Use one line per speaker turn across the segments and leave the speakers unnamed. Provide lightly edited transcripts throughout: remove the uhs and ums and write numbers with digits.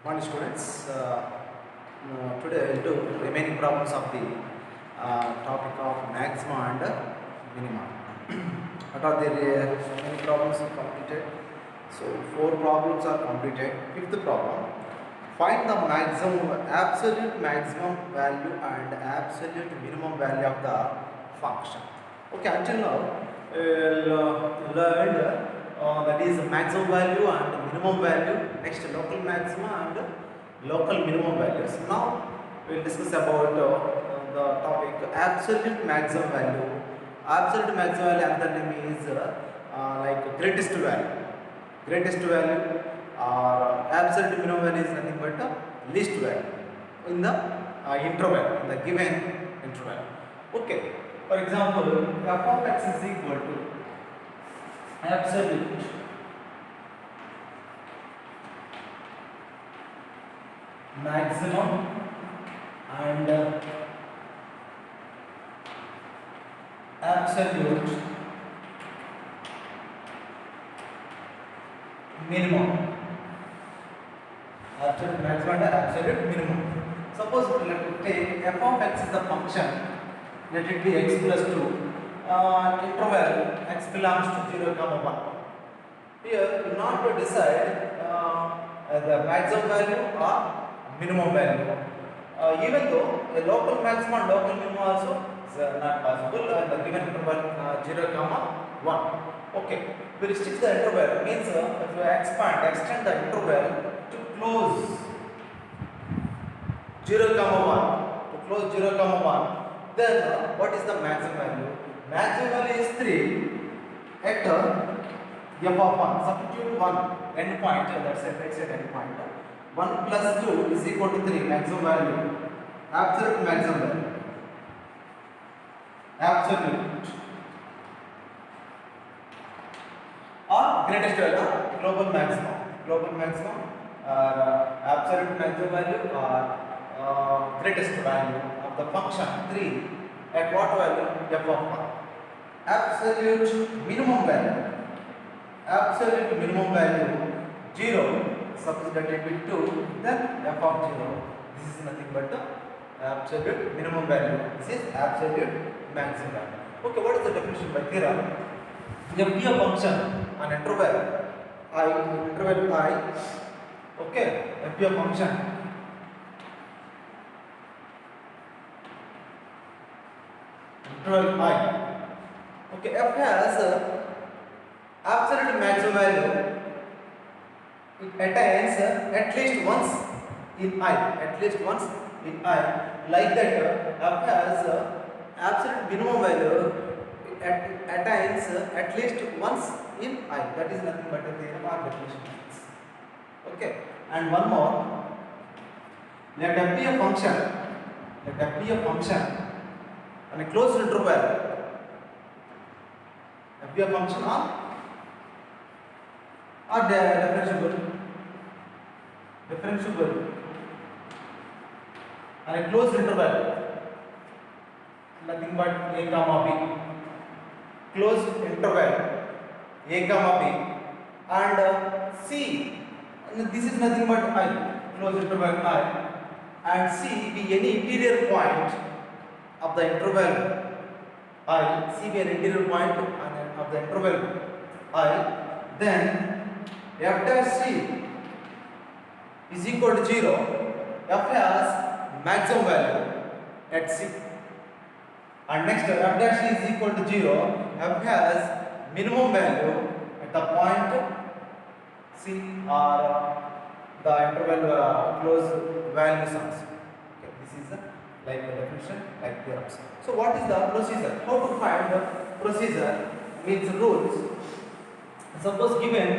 Morning students, today I will do remaining problems of the topic of maxima and minima. What are the remaining problems completed? So 4 problems are completed. Fifth problem, find the maximum, absolute maximum value and absolute minimum value of the function. Okay, until now we'll learn that is maximum value and minimum value. Next, local maxima and local minimum values. Now we will discuss about the topic absolute maximum value. Absolute maximum value, another name is like greatest value. Greatest value or absolute minimum value is nothing but least value in the interval, in the given interval. Okay. For example, f of x is equal to absolute maximum and absolute minimum. Absolute maximum and absolute minimum. Suppose let us take f of x is the function, let it be x plus 2, interval x belongs to 0, 1. Here you not to decide the maximum value or minimum value. Even though a local maximum and local minimum also is not possible in the given interval 0, 1. Okay, we restrict the interval means if you extend the interval to close 0, 1, to close 0, 1, then what is the maximum value? Maximum value is 3 at f of 1. Substitute 1 endpoint, that's a fixed endpoint. 1 plus 2 is equal to 3, maximum value, absolute maximum value, absolute or greatest value, global maximum, absolute maximum value or greatest value of the function 3 at what value? F of 1. Absolute minimum value, absolute minimum value 0. Suppose that it will be 2, then f of 0. This is nothing but the absolute minimum value. This is absolute maximum value. Okay, what is the definition by theorem? If be a function an interval I, okay, if be a function interval I, okay, f has absolute maximum value, it attains at least once in I, at least once in I. Like that, f has absolute minimum value, it attains at least once in I. That is nothing but a theorem or definition. Okay, and one more. Let f be a function. Let f be a function on a closed interval. F be a function on or differentiable on a closed interval, nothing but a comma b, closed interval a comma b, and c, and this is nothing but I, closed interval I, and c be any interior point of the interval I, c be an interior point of the interval I, then f dash c is equal to 0, f has maximum value at c, and next f dash c is equal to 0, f has minimum value at the point c or the interval close value sums. Okay, this is like the definition, like theorems. So what is the procedure? How to find the procedure means rules. Suppose given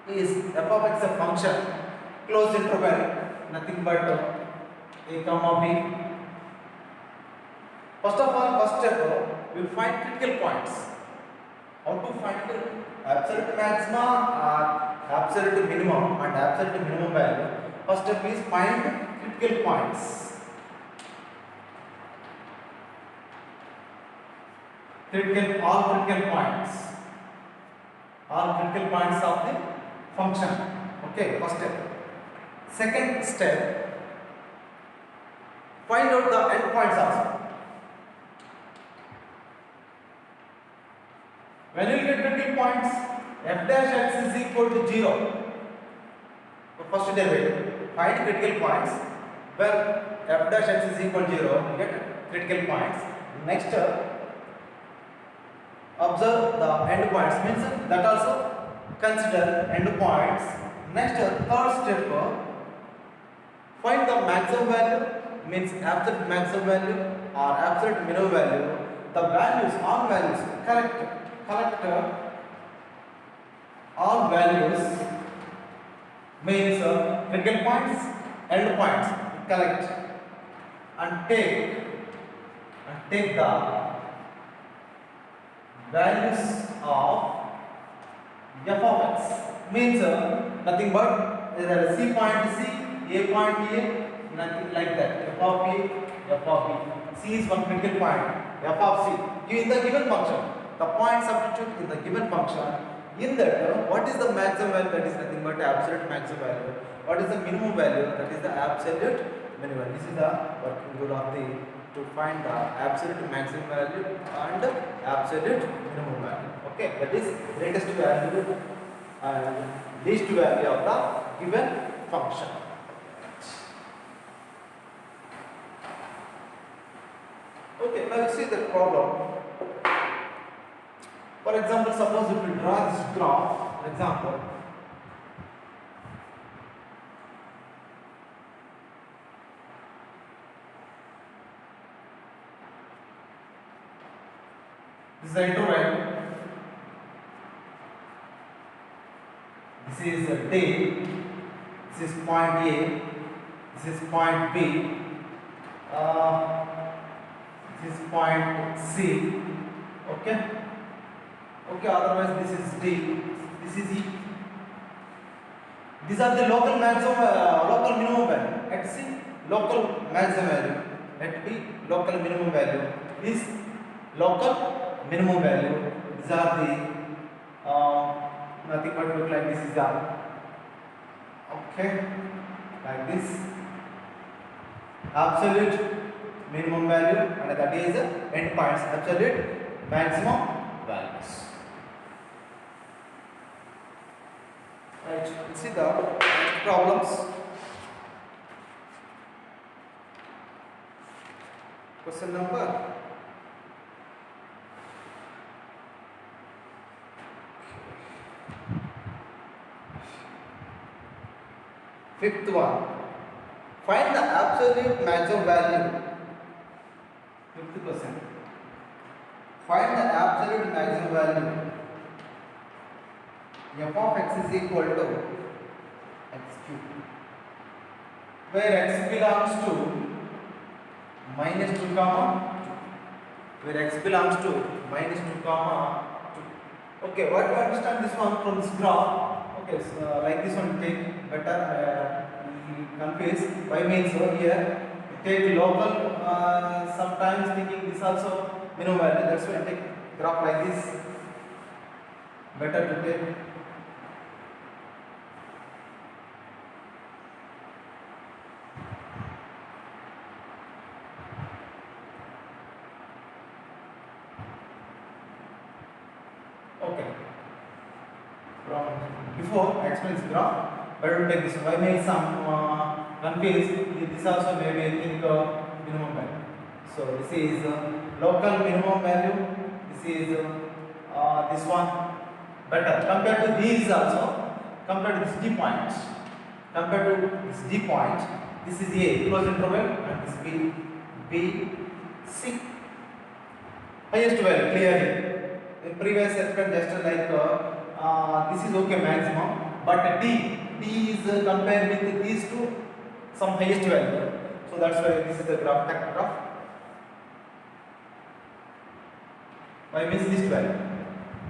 is f of x a function, closed interval, nothing but a comma b. First of all, first step, we will find critical points. How to find absolute maxima or absolute minimum and absolute minimum value? First step is find critical points. All critical points of the function. Okay, first step. Second step, find out the endpoints also. When you get critical points, f dash x is equal to 0. The first derivative, find critical points. Well, f dash x is equal to 0, you get critical points. Next, observe the endpoints, means that also consider endpoints. Next, third step, find the maximum value, means absolute maximum value or absolute minimum value. The values, all values, collect all values, means critical points, end points, collect and take the values of f of x, means nothing but C point C, A point A, nothing like that. F of A, F of B. C is one critical point. F of C in the given function. The point substitute in the given function. In that, what is the maximum value? That is nothing but absolute maximum value. What is the minimum value? That is the absolute minimum. This is the working rule of the to find the absolute maximum value and absolute minimum value. Okay, that is greatest value and least value of the given function. Okay, now you see the problem. For example, suppose if we draw this graph, for example, this is the interval, this is a D, this is point A, this is point B, this is point C, okay? Okay, otherwise this is D, this is E. These are the local maximum, local minimum value. At C, local maximum value. At B, local minimum value. This local minimum value. These are the nothing but look like this is the okay, like this absolute minimum value, and that is endpoints absolute maximum values. Right, let's see the problems. Question number fifth one. Find the absolute maximum value. Fifth question. Find the absolute maximum value. F of x is equal to x cube, where x belongs to minus 2 comma 2, where x belongs to minus 2 comma 2. Okay, what do you understand this one from this graph? Okay, so like this one take better confuse. Why means here take local, sometimes thinking this also minimum value, that's why I take graph like this, better to take. Okay. Before I explain this graph, better to take this. Why may some confuse? This also maybe I think minimum value. So this is local minimum value. This is this one better compared to these also. Compared to this D point. Compared to this D point, this is A closed interval and this B C. Highest value clearly. In previous section just like this is okay maximum, but D is compared with these two some highest value. So that's why this is the graph, tech graph. Why means least value.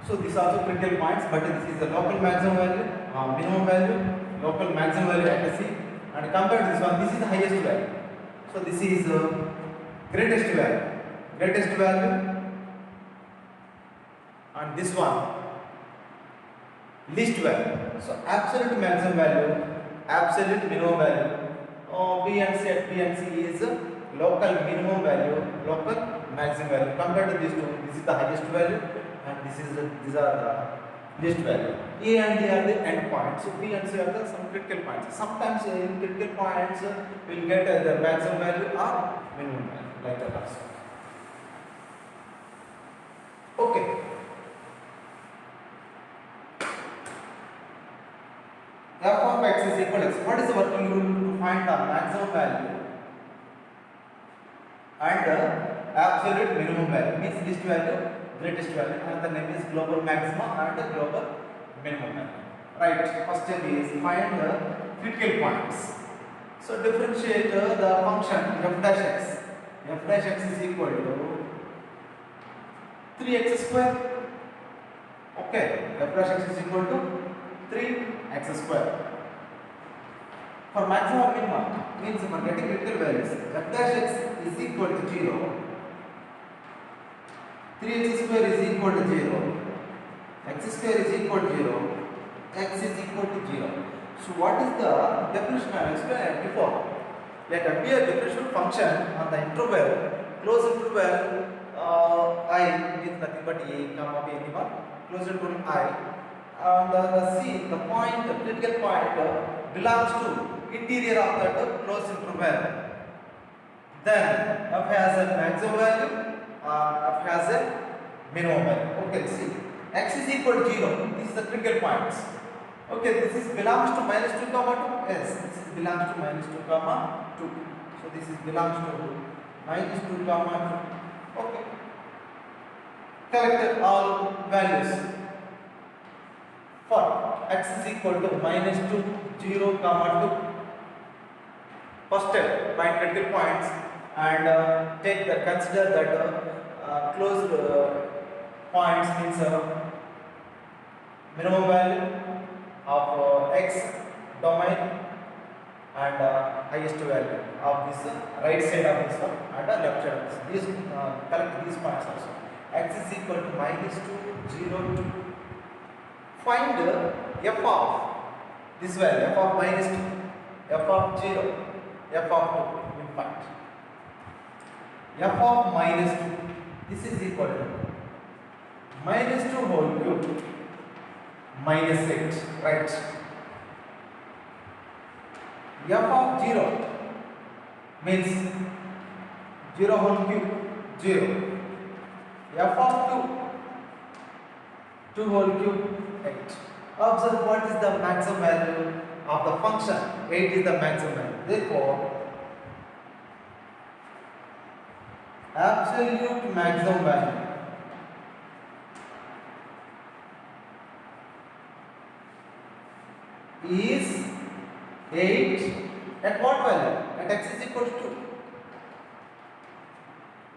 So these are also critical points, but this is the local maximum value, minimum value, local maximum value at C, and compared to this one, this is the highest value. So this is greatest value, and this one least value. So absolute maximum value absolute minimum value. B and C at B and C is local minimum value, local maximum value. Compared to these two, this is the highest value, and these are the least value. A and D are the end points. So B and C are the some critical points. Sometimes in critical points we'll get the maximum value or minimum value, like that also. Okay. F of x is equal to x. What is the working rule to find the maximum value and absolute minimum value? Means least value, greatest value, and the name is global maximum and global minimum value. Right. First step is find the critical points. So differentiate the function f dash x. F dash x is equal to 3x square. Okay. F dash x is equal to 3x square. For maximum or minimum, means for getting critical values, f dash x is equal to 0, 3x square is equal to 0, x square is equal to 0, x is equal to 0. So what is the definition I explained before? Let f be a differential function on the interval, closed interval I with nothing but a comma b anyone, closed interval I. And the C, the point, the critical point belongs to interior of that closed interval. Then f has a maximum value, f has a minimum value. Okay, see, x is equal to 0. This is the critical points. Okay, this is belongs to minus 2 comma 2. Yes, this is belongs to minus 2 comma 2. So this is belongs to minus 2 comma 2. Okay. Collect all values. For x is equal to minus 2, 0, comma 2. First step, find critical points and consider that closed points means minimum value of x domain and highest value of this right side of this one and left side of this. These collect these points also. X is equal to minus 2, 0, 2. Find f of this value, f of minus 2, f of 0, f of 2 in fact. F of minus 2, this is equal to minus 2 whole cube minus 8, right? F of 0 means 0 whole cube, 0. F of 2, 2 whole cube, 8. Observe what is the maximum value of the function. 8 is the maximum value. Therefore, absolute maximum value is 8 at what value? At x is equal to 2.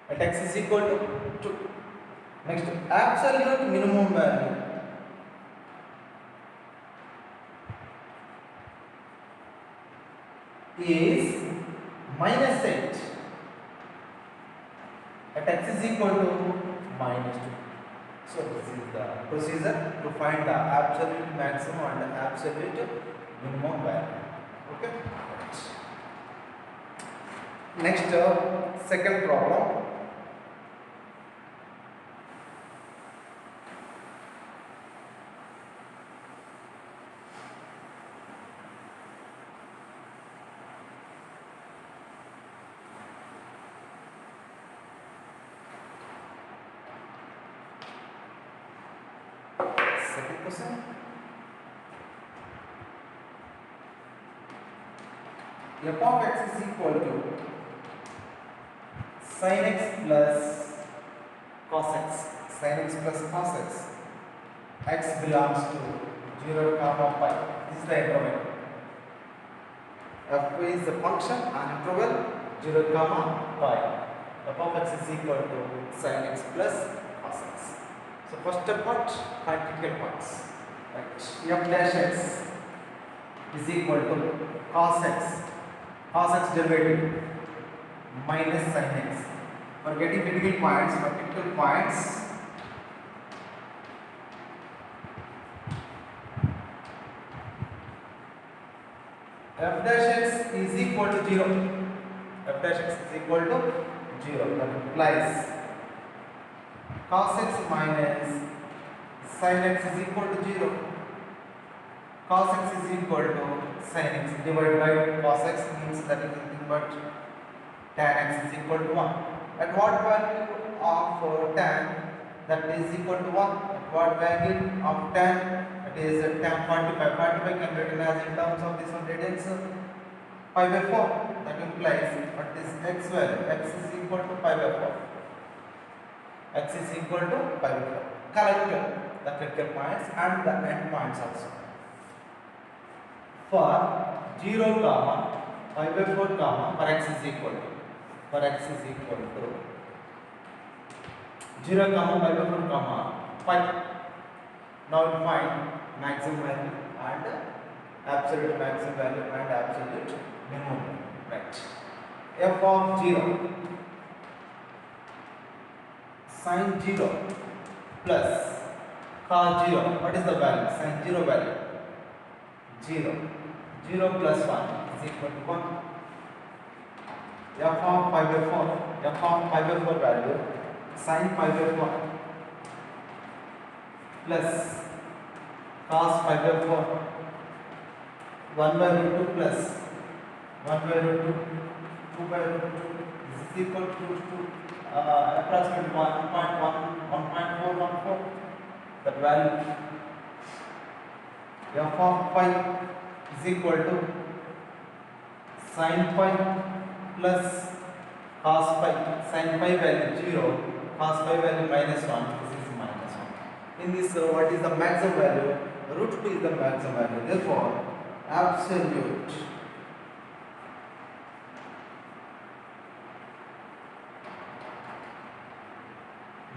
At x is equal to 2. Next, absolute minimum value is minus 8. At x is equal to minus 2. So this is the procedure to find the absolute maximum and the absolute minimum value. Okay. Next, second problem. Second question. F of x is equal to sin x plus cos x. Sin x plus cos x. X belongs to 0, comma pi. This is the interval. F is the function on interval 0, comma pi. F of x is equal to sin x plus cos x. So first step, what? Find critical points. Right. F dash x is equal to cos x. Cos x derivative minus sin x. For getting critical points, f dash x is equal to 0. F dash x is equal to 0. That implies cos x minus sin x is equal to 0. Cos x is equal to sin x divided by cos x means that is nothing but tan x is equal to 1. At what value of tan that is equal to 1? At what value of tan? It is tan 45. 45 can be written as in terms of this one radians pi by 4. That implies what is x value? X is equal to pi by 4. X is equal to pi by 4. Collect the critical points and the end points also. For 0 comma pi by 4 comma for x is equal to 0 comma pi by 4 comma pi. Now we find maximum value and absolute maximum value and absolute minimum value. Right. F of 0 sin 0 plus cos 0. What is the value? Sin 0 value 0. 0 plus 1 is equal to 1. F of pi by 4. F of pi by 4 value sin pi by 4 plus cos pi by 4 1 by root 2 plus 1 by root 2 2 by root 2 is equal to approximately 1.414. That value f of pi is equal to sin pi plus cos pi. Sin pi value 0, cos pi value minus 1. This is minus 1. In this, what is the maximum value? Root 2 is the maximum value. Therefore, absolute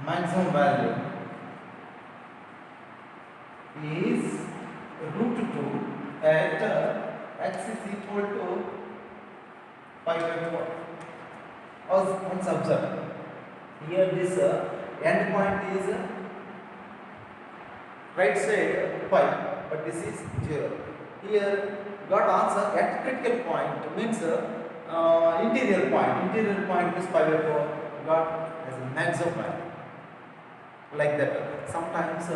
maximum value is root 2 at x is equal to pi by 4. Once observe, here this end point is right side pi, but this is 0. Here got answer at critical point means interior point. Interior point is pi by 4 got as a maximum value. Like that. Sometimes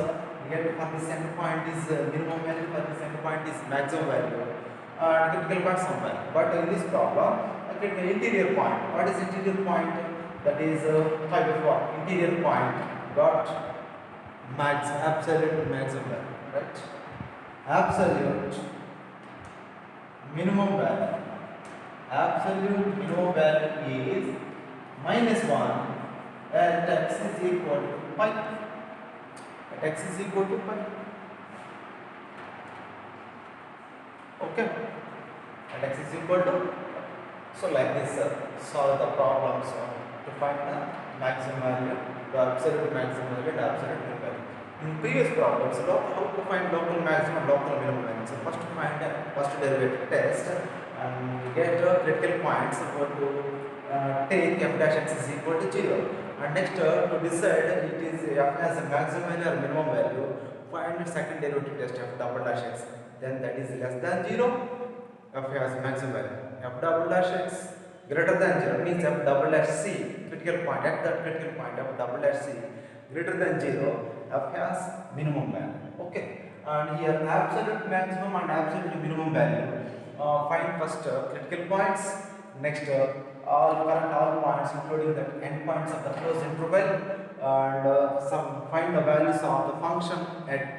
here for the center point is minimum value, for the center point is maximum value, critical point somewhere. But in this problem, the interior point. What is interior point? That is pi by 4. Interior point got absolute maximum value, right? Absolute minimum value. Absolute minimum value is minus 1 at x is equal to pi. At x is equal to pi. Okay. At x is equal to. So like this, solve the problems to find the maximum value, the absolute maximum value, and absolute minimum value. In previous problems, how to find local maximum and local minimum value. So first to find first derivative test and get critical points to take f dash x is equal to 0. And next to decide it is f as a maximum value or minimum value, find second derivative test f double dash x. Then that is less than 0, f has maximum value. F double dash x greater than 0 means f double dash c critical point. At that critical point f double dash c greater than 0, f has minimum value. Okay. And here absolute maximum and absolute minimum value. Find first critical points. Next all points including the end points of the closed interval, and find the values of the function at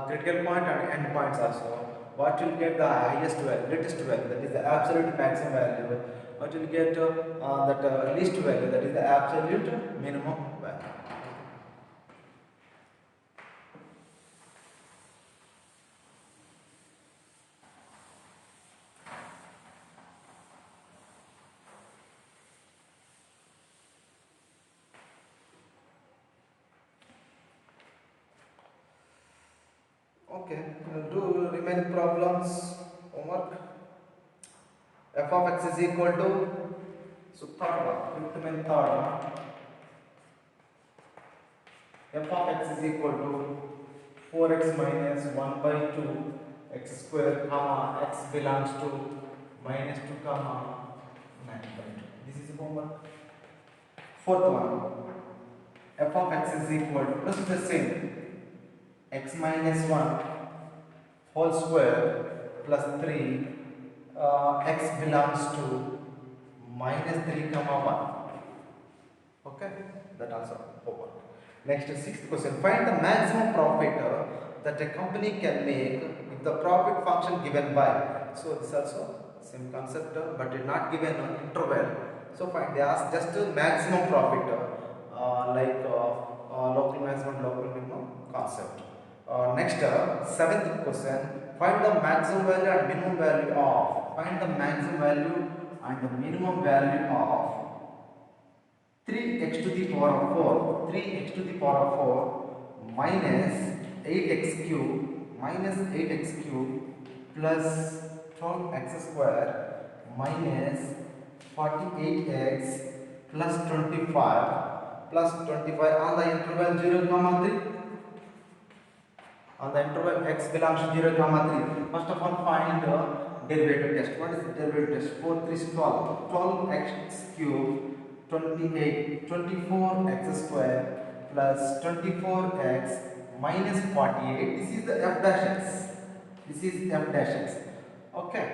critical point and end points also. What will get the highest value, greatest value, that is the absolute maximum value. What will get that least value, that is the absolute minimum value. Okay, we'll do remaining problems. Homework. F of x is equal to, so third one, fifth main third one. F of x is equal to 4x minus 1 by 2 x square comma x belongs to minus 2 comma 9/2. This is homework. Fourth one, f of x is equal to plus the same x minus 1 whole square plus 3 x belongs to minus 3 comma 1. Okay, that also over. Next, sixth question. Find the maximum profit that a company can make if the profit function given by. So this also same concept, but it not given an interval. So find, they ask just maximum profit, local maximum, local minimum concept. Next, seventh question. Find the maximum value and minimum value of. Find the maximum value and the minimum value of 3x to the power of 4, 3x to the power of 4 minus 8x cube minus 8x cube plus 12x square minus 48x plus 25 on the interval 0 comma 3. On the interval x belongs to 0 comma 3. First of all, find the derivative test. What is the derivative test? 4 3 is 12. 12x cube 28, 24x square plus 24x minus 48. This is the f dash x. This is f dash x. Okay,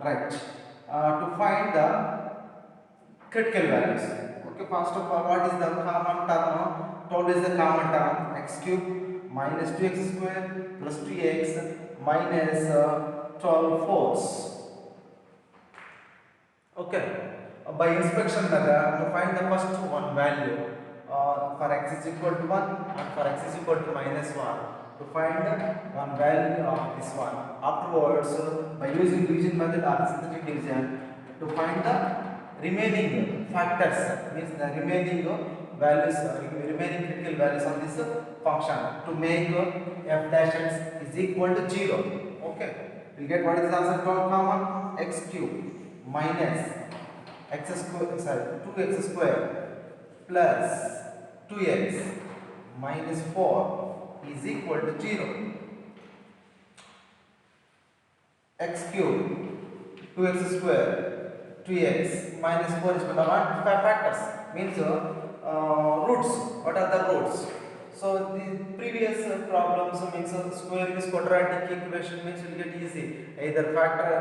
right. To find the critical values. Okay, first of all, what is the common term? 12 is the common term. X cube minus 2x square plus 3x minus 12 fourths. Okay. By inspection method, to find the first one value for x is equal to 1 and for x is equal to minus 1. To find one value of this one. Afterwards, by using division method or synthetic division, to find the remaining factors, means the remaining values, remaining critical values of this function, to make f dash x is equal to 0. Okay, we get what is the answer? 12 comma x cube minus x square, sorry, 2x square plus 2x minus 4 is equal to 0. X cube 2x square 2x minus 4 is one factors, means roots. What are the roots? So the previous problems means squaring is quadratic equation, means you will get easy either factor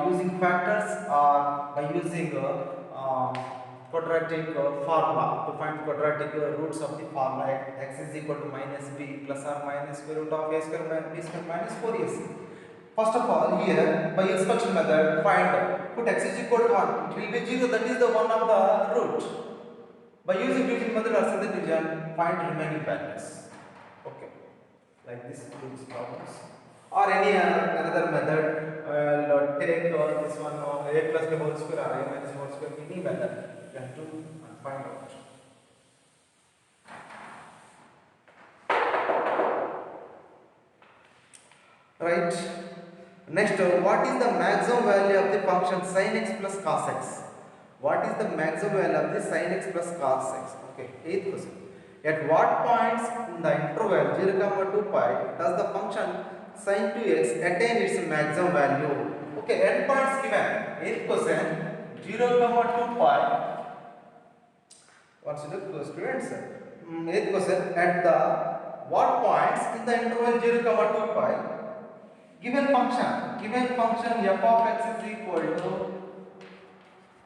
using factors or by using quadratic formula to find quadratic roots of the formula. X is equal to minus b plus or minus square root of a square minus b square minus 4ac. First of all, here by inspection method, find, put x is equal to 1, it will be 0, that is the one of the root. By using division method or synthetic division, find remaining values. Okay, like this do these problems. Or any another method, take this one a plus b whole square or a minus whole square, any method you can do and find out. Right. Next, what is the maximum value of the function sin x plus cos x? What is the maximum value of the sin x plus cos x? Okay, 8th question. At what points in the interval 0, 2 pi does the function sin 2x attain its maximum value? Okay, endpoints given. 8th question, 0, 2 pi. Once you look, students, 8th question, at the what points in the interval 0, 2 pi given function f of x is equal to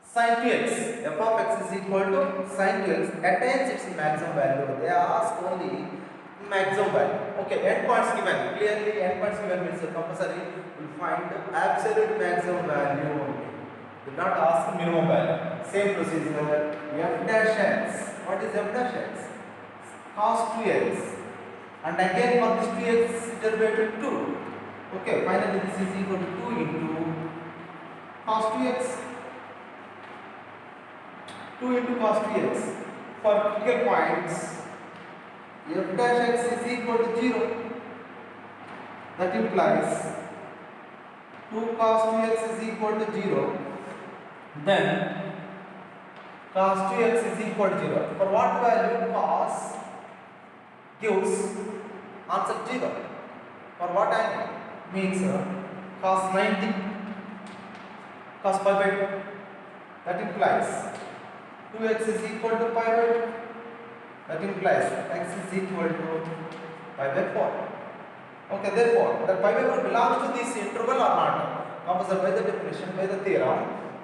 sin 2x, f of x is equal to sin 2x attains its maximum value. They ask only maximum value. Okay, endpoints given. Clearly endpoints given means compulsory will find absolute maximum value only. Do not ask minimum value. Same procedure. F dash x. What is f dash x? Cos 2x. And again for this 2x derivative 2. Okay, finally this is equal to 2 into cos 2x. 2 into cos 2x. For critical points, f dash x is equal to 0. That implies 2 cos 2x is equal to 0. Then cos 2x is equal to 0. For what value cos gives answer 0? For what angle? means cos 90 cos pi by 2. That implies 2x is equal to pi by 2. That implies x is equal to pi by 4. Okay, therefore, the pi by 4 belongs to this interval or not? Observed by the definition, by the theorem,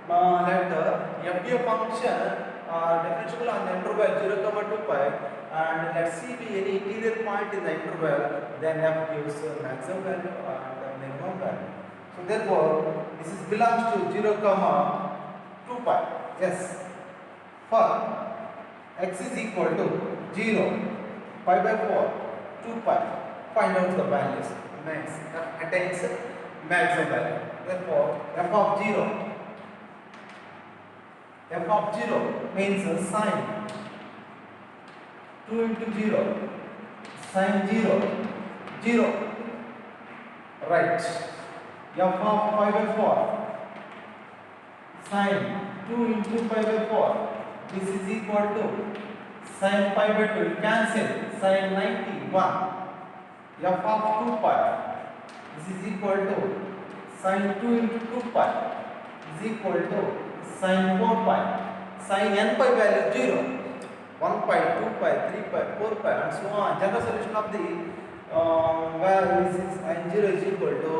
let f be a function differentiable on the interval 0, 2 pi, and let c be any interior point in the interval, then f gives maximum value and the minimum value. So therefore, this is belongs to 0, 2 pi. Yes. For x is equal to 0, pi by 4, 2 pi. Find out the values. Max attains maximum value. Therefore, f of 0 means sine 2 into 0, sine 0, 0. Right. F of pi by 4, sine 2 into pi by 4. This is equal to sine pi by 2. Cancel. Sine 91. F of 2 pi. This is equal to sine 2 into 2 pi is equal to sine 4 pi. Sine n pi value 0. 1 pi, 2 pi, 3 pi, 4 pi and so on. General solution of the value is sine 0 is equal to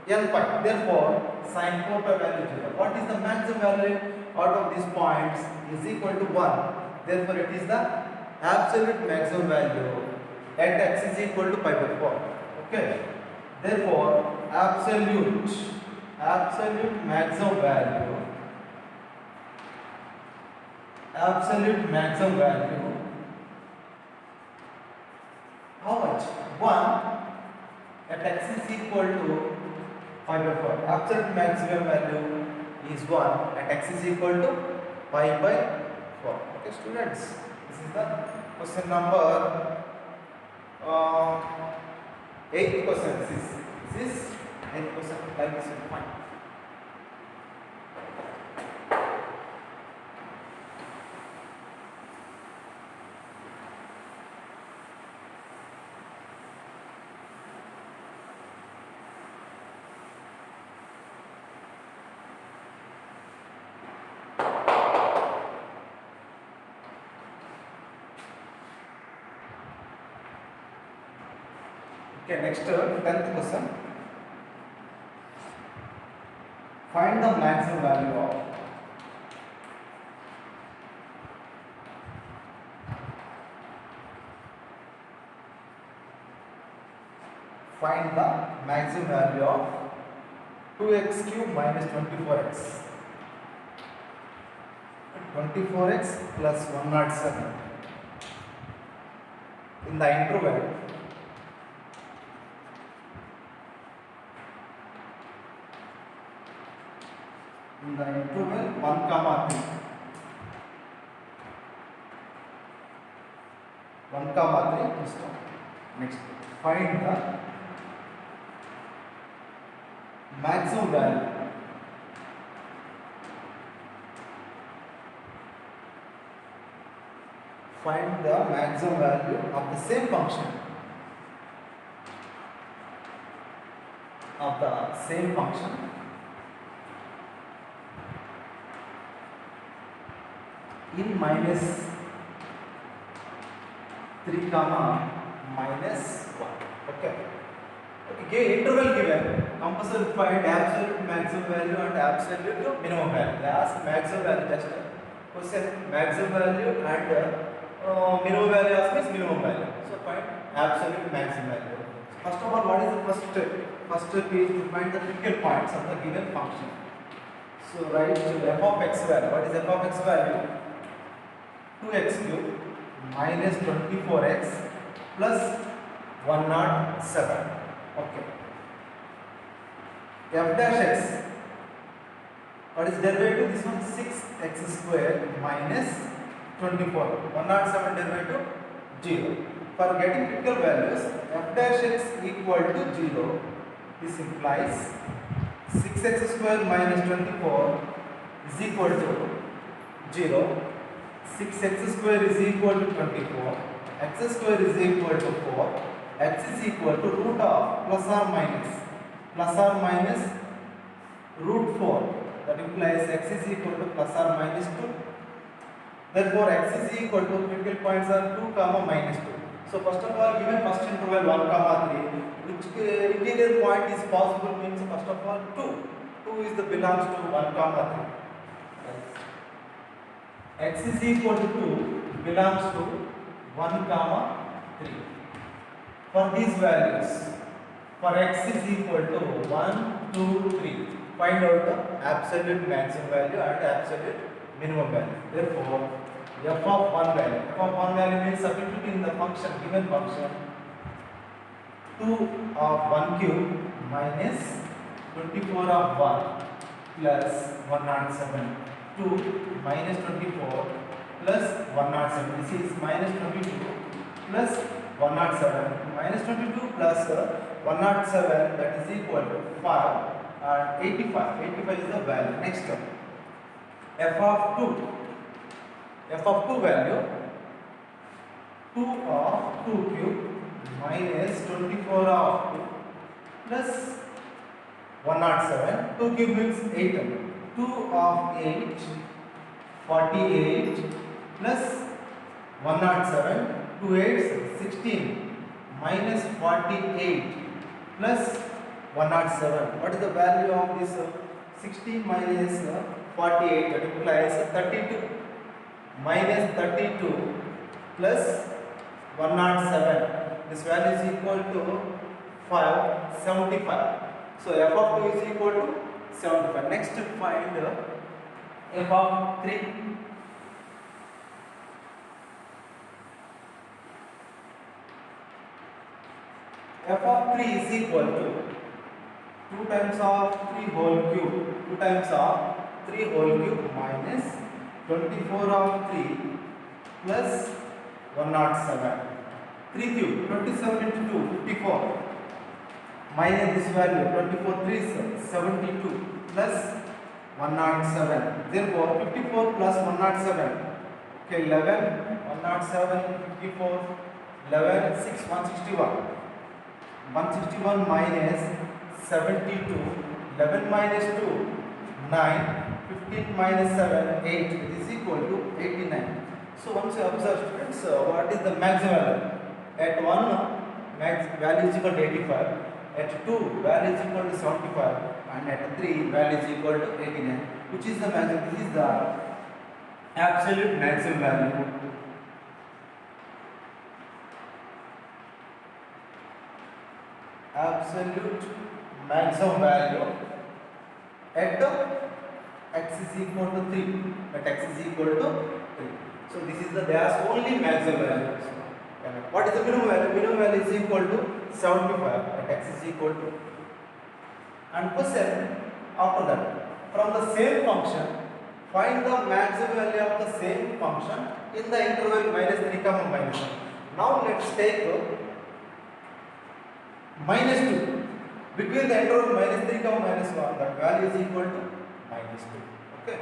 n pi. Therefore, sine 4 pi value 0. What is the maximum value out of these points is equal to 1. Therefore, it is the absolute maximum value at x is equal to pi by 4. Okay. Therefore, absolute maximum value how much? 1 at x is equal to pi by 4. Absolute maximum value is 1 at x is equal to pi by 4. Okay, students, this is the question number 8th question. This is 8th question. Like this will find. Okay, next 10th question. Find the maximum value of of 2x cube minus 24x. 24x plus 107 in the interval 1, 3. 1, 3. Next, find the maximum value of the same function in minus 3, minus 1. Okay. Okay, interval given, compulsory find absolute maximum value and absolute minimum value. They ask maximum value, just question maximum value and minimum value means minimum value. So find absolute maximum value. First of all, what is the first step? First step is to find the critical points of the given function. So write f of x value. What is f of x value? 2x cube minus 24x plus 107. Okay. F dash x. What is derivative? This one 6x square minus 24. 107 derivative 0. For getting critical values, f dash x equal to 0. This implies 6x square minus 24 is equal to 0. 6x square is equal to 24. X square is equal to 4. X is equal to root of plus or minus plus or minus root 4. That implies x is equal to plus or minus 2. Therefore, x is equal to critical points are 2 comma minus 2. So first of all, given first interval 1 comma 3, which interior point is possible means first of all 2. 2 is the belongs to 1 comma 3. X is equal to 2 belongs to 1 comma 3. For these values, for x is equal to 1, 2, 3, find out the absolute maximum value and absolute minimum value. Therefore, f of 1 value. F of 1 value means substitute in the function, given function 2 of 1 cube minus 24 of 1 plus 107. 2 minus 24 plus 107. This is minus 22 plus 107. Minus 22 plus 107, that is equal to 5 and 85. 85 is the value. Next term. F of 2. F of 2 value 2 of 2 cube minus 24 of 2 plus 107. 2 cube means 8. 2 of 8, 48 plus 107. 2 8 16 minus 48 plus 107. What is the value of this 16 minus 48? That implies 32 minus 32 plus 107. This value is equal to 575. So f of 2 is equal to 75. Next find f of 3. F of 3 is equal to 2 times of 3 whole cube. 2 times of 3 whole cube minus 24 of 3 plus 107. 3 cube, 27 into 2, 54. Minus this value, 24 3 is 72 plus 107. Therefore, 54 plus 107. Okay, 11, 107, 54, 11, 6, 161. 161 minus 72, 11 minus 2, 9, 15 minus 7, 8. It is equal to 89. So once you observe, students, what is the maximum value? At 1, max value is equal to 85. At 2, value is equal to 75. And at 3, value is equal to 89. Which is the maximum? This is the absolute maximum value. Absolute maximum value at x is equal to 3. At x is equal to 3. So this is the there's only maximum value. What is the minimum value? Minimum value is equal to 75. At x is equal to. And question after that, from the same function, find the maximum value of the same function in the interval minus 3 comma minus 1. Now let's take minus 2. Between the interval minus 3 comma minus 1, that value is equal to minus 2. Okay.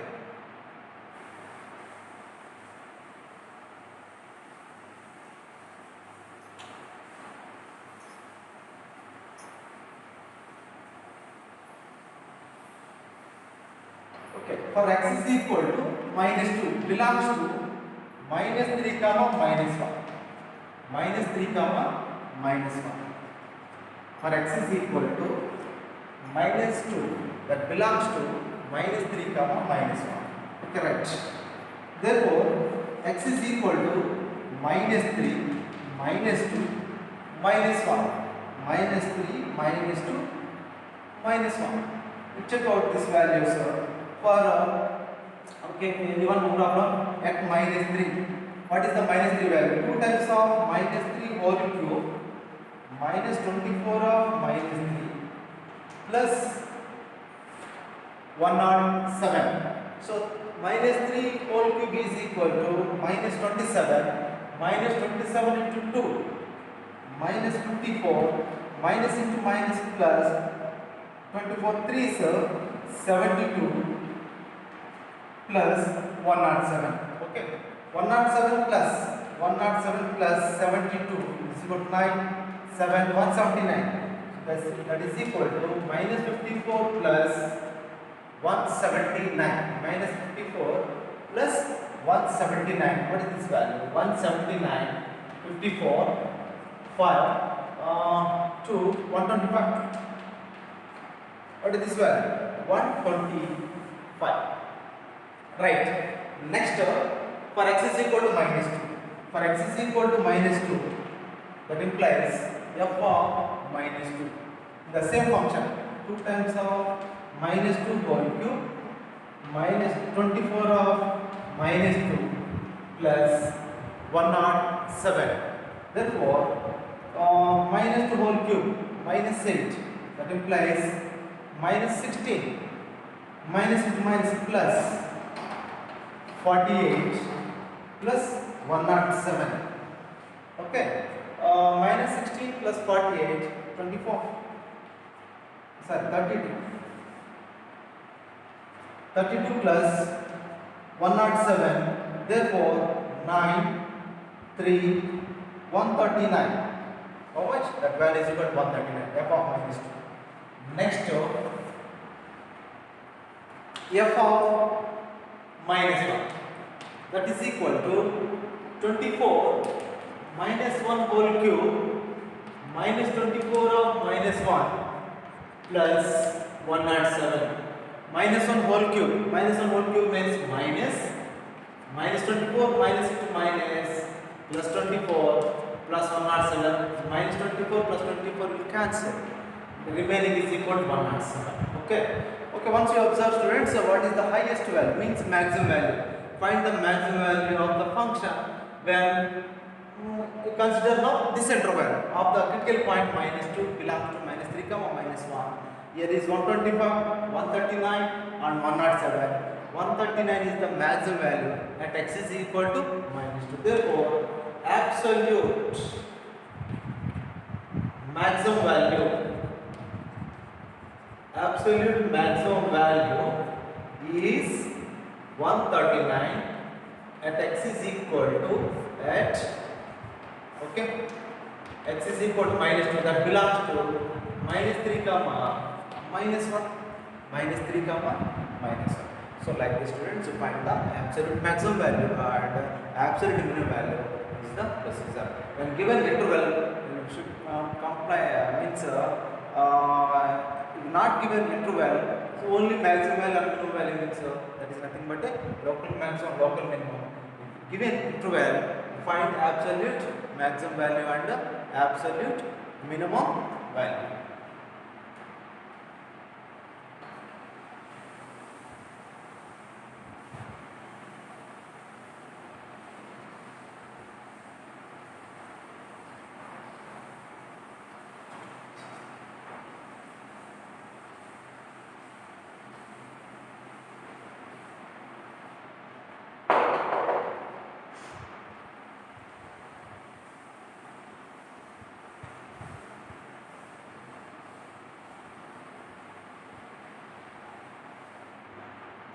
Okay. For x is equal to minus 2 belongs to minus 3 comma minus 1. Minus 3 comma minus 1. For x is equal to minus 2, that belongs to minus 3 comma minus 1. Correct. Therefore, x is equal to minus 3, minus 2, minus 1, minus 3, minus 2, minus 1. We check out these values for okay, anyone no problem at minus 3. What is the minus 3 value? 2 times of minus 3 whole cube minus 24 of minus 3 plus 107. So minus 3 whole cube is equal to minus 27. Minus 27 into 2 minus 54 minus into minus plus 24 3 is 72 plus 107. Okay, 107 plus 72 is equal to 9, 7, 179. that is equal to minus 54 plus 179. Minus 54 plus 179. What is this value? 179, 54, 5, 2, 125. What is this value? 125. Right. Next, for x is equal to minus 2. For x is equal to minus 2, that implies f of minus 2. The same function, 2 times of minus 2 whole cube minus 24 of minus 2 plus 107. Therefore, minus 2 whole cube minus 8. That implies minus 16. Minus into minus plus 48 plus 107. Okay. Minus 16 plus 48, 24. Sorry, 32. 32 plus 107. Therefore, 9, 3, 139. How much? That value is equal to 139. F of minus 2. Next, f of minus 1. That is equal to 24 minus 1 whole cube minus 24 of minus 1 plus 107. Minus 1 whole cube. Minus 1 whole cube means minus 24 minus into minus plus 24 plus 107. Minus 24 plus 24 will cancel. The remaining is equal to 107. Okay. Okay. Once you observe, students, what is the highest value? Means maximum value. Find the maximum value of the function when consider now this interval of the critical point minus 2 belongs to minus 3 comma minus 1. Here is 125, 139 and 107. 139 is the maximum value at x is equal to minus 2. Therefore, absolute maximum value is 139 at x is equal to okay, x is equal to minus 2, that belongs to minus 3 comma minus 1, minus 3 comma minus 1. So like this, students, to find the absolute maximum value and absolute minimum value is the procedure. When given interval, you should comply means not given interval, so only maximum value and minimum value means that is nothing but a local maximum, local minimum. Given interval, find absolute maximum value and absolute minimum value.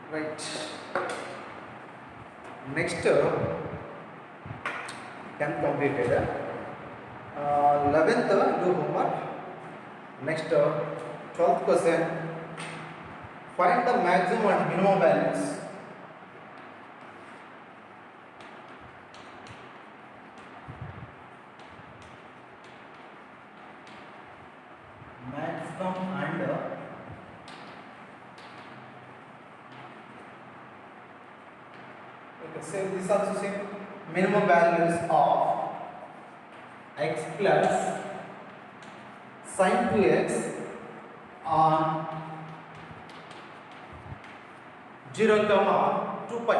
Right. Next, 10th completed. 11th do homework. Next, 12th question. Find the maximum and minimum values. Maximum and same, this also same, minimum values of x plus sin 2x on 0 comma 2 pi.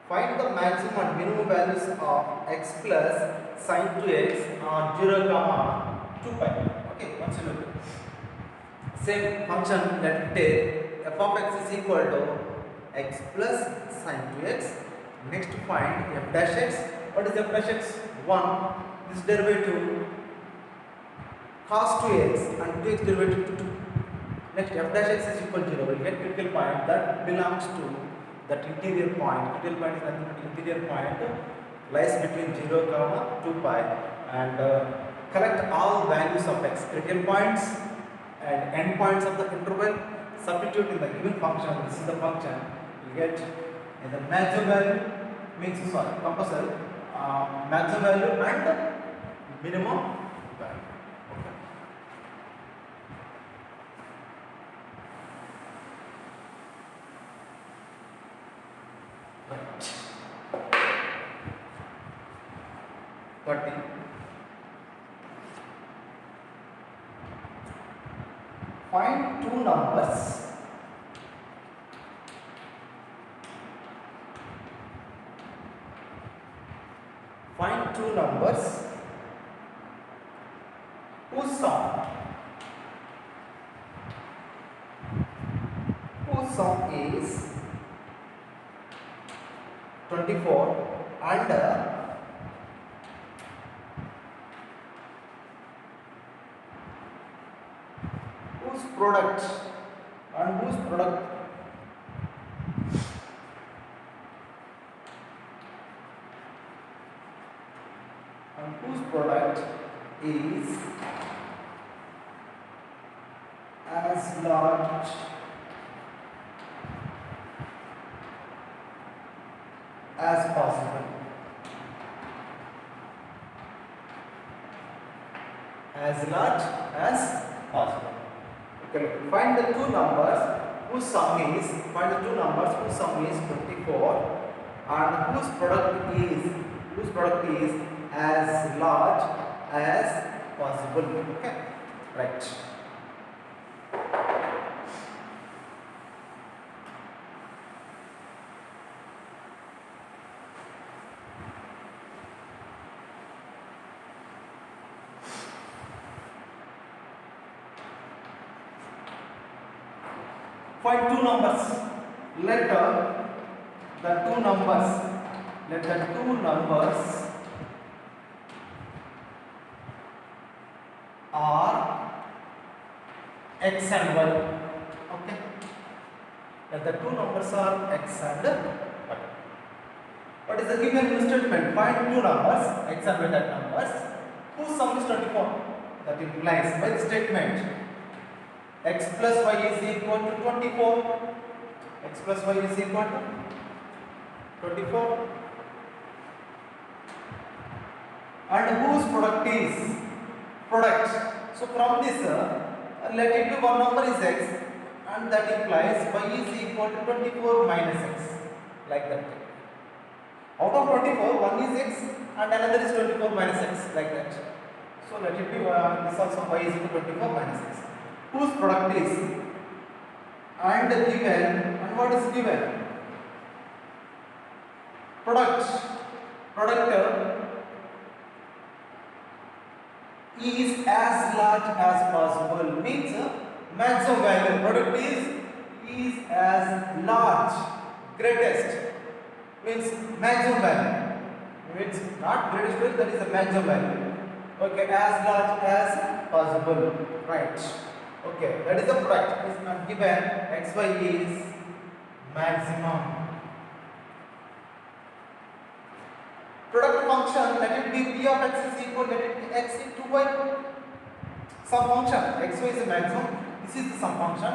Find the maximum and minimum values of x plus sin 2x on 0 comma 2 pi. Okay, once you look, same function that we take, f of x is equal to x plus sin 2x. Next, find f dash x. What is f dash x? 1. This derivative cos 2x and 2x derivative to 2. Next, f dash x is equal to 0. We will get critical point that belongs to that interior point. Critical point is nothing but interior point lies between 0 comma 2 pi, and collect all values of x, critical points and end points of the interval, substitute in the given function. This is the function you get in the maximum value means sorry compulsory maximum value and minimum value. Okay. Right. 30. Find two numbers whose sum is 24 and whose product is as large as possible. As large as possible. Okay, find the two numbers whose sum is 24 and whose product is as large as possible. Okay, right. Find two numbers. Let the two numbers are x and y. Okay. Let the two numbers are x and y. What is the given statement? Find two numbers x and y that numbers whose sum is 24. That implies by the statement x plus y is equal to 24. X plus y is equal to 24. And whose product is product. So from this, let it be one number is x, and that implies y is equal to 24 minus x. Like that. Out of 24, one is x, and another is 24 minus x. Like that. So let it be this also y is equal to 24 minus x. Whose product is and given, and what is given? Product is as large as possible means maximum value. Product is as large, greatest means maximum value. Means not greatest value, that is the maximum value. Okay, as large as possible. Right. Okay, that is the product. Is not given xy is maximum. Product function, let it be p of x is equal, let it be x into y. Some function xy is the maximum. This is the sum function.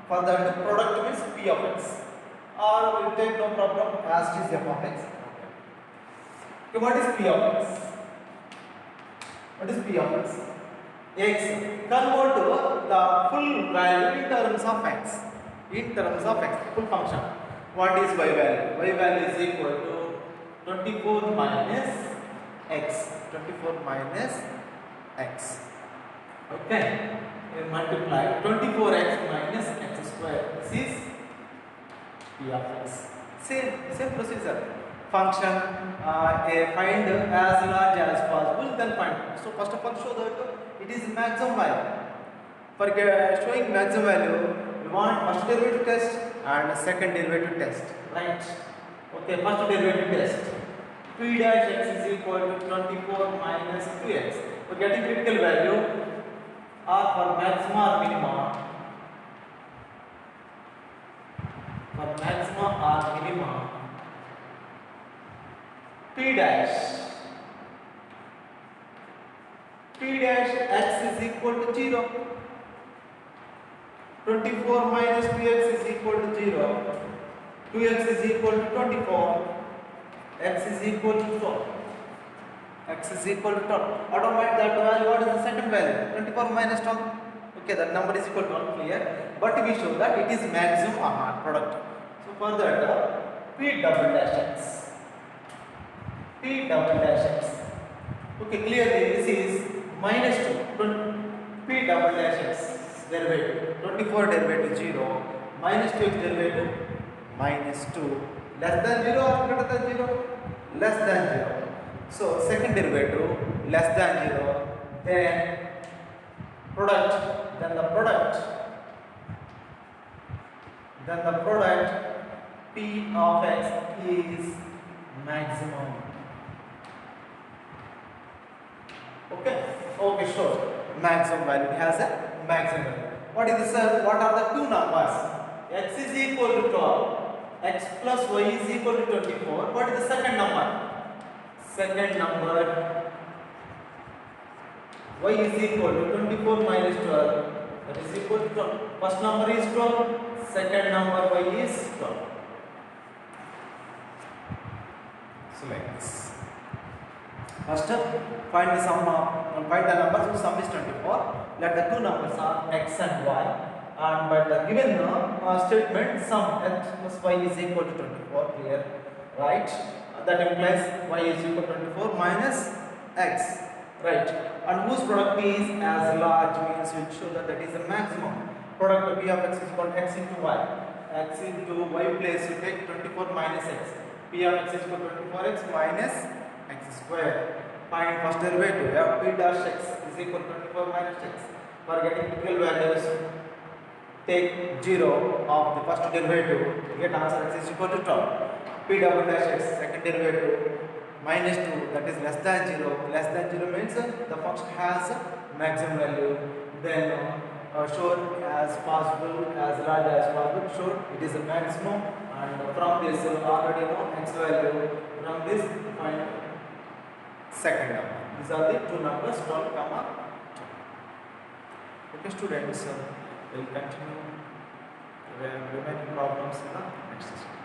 For that product means p of x. Or we will take no problem as it is f of x. Okay, what is p of x? What is p of x? X. Convert the full value in terms of x. In terms of x, full function. What is y value? Y value is equal to 24 minus x. 24 minus x. Okay. We multiply 24x minus x square. This is p of x. Same procedure. Function find as large as possible, then find. So first of all, show that it is maximum value. For showing maximum value, we want first derivative test and second derivative test. Right? Okay, first derivative test. P dash x is equal to 24 minus 2x. For getting critical value or for maxima or minima. For maxima or minima, P dash P dash x is equal to 0. 24 minus 2x is equal to 0. 2x is equal to 24. X is equal to 12. X is equal to 12. Automate that value. What is the second value? 24 minus 12. Okay, that number is equal to 1, clear. But we show that it is maximum product. So for that, P double dash x. P double dash x. Okay, clearly this is minus 2. P double dash x derivative. 24 derivative 0. Minus 2x derivative minus 2. Less than 0 or greater than 0? Less than 0. So second derivative less than 0. Then product. Then the product P of x is maximum. Okay, sure. Maximum value, it has a maximum value. What is this? What are the two numbers? X is equal to 12, x plus y is equal to 24. What is the second number? Second number, y is equal to 24 minus 12, that is equal to 12. First number is 12, second number y is 12. So like this. First, find the sum find the numbers whose sum is 24. Let the two numbers are x and y. And by the given statement, sum x plus y is equal to 24. Clear, right? That implies y is equal to 24 minus x, right? And whose product is as large means we show that that is the maximum. Product of p of x is equal to x into y. X into y place you take 24 minus x. P of x is equal to 24x minus x square. Find first derivative. We have p dash x is equal to 24 minus x. For getting critical values, take 0 of the first derivative. Get answer x is equal to 12. P double dash x second derivative minus 2, that is less than 0. Less than 0 means the function has maximum value. Then show as possible, as large as possible. Show it is a maximum. And from this already know x value. From this find second number. These are the two numbers 12, 2. Okay, students, we'll continue remaining problems in the next session.